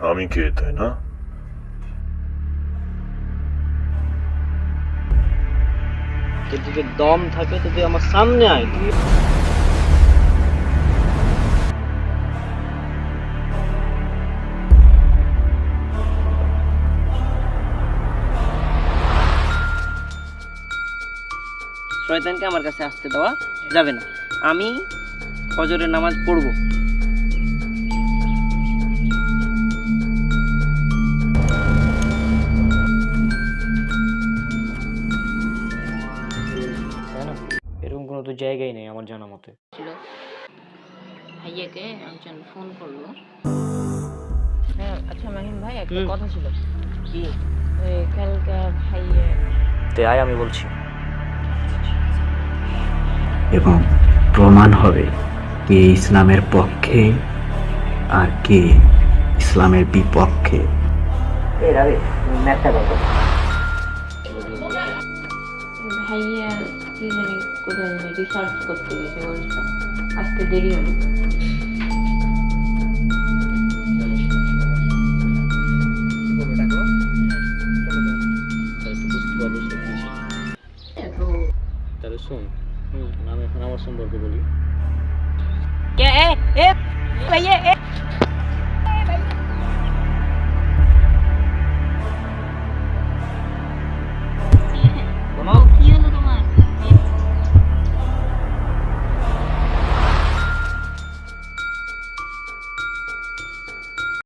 আমি কে, তাই না? তোর যদি দম থাকে তো তুই আমার সামনে আয়। তুই শয়তানকে আমার কাছে আসতে দেওয়া যাবে না। আমি ফজরের নামাজ পড়বো। তাই না? এরকম কোনো তো জায়গাই নেই আমার জানা মতে। ছিল ভাইয়াকে একজন ফোন করলো। হ্যাঁ, আচ্ছা মাহিম ভাই, একটা হুম। কথা ছিল। কি? ওই কালকে ভাইয়া তে আয় আমি বলছি। এবং প্রমাণ হবে কে ইসলামের পক্ষে আর কে ইসলামের বিপক্ষে। ভাইয়া কি জানি কোথায় জানি রিসার্চ করতে গেছে, বলছে আসতে দেরি হলো। তো তাহলে শোন, আমি এখন আমার সম্পর্কে বলি। কে এ এ ভাইয়া এ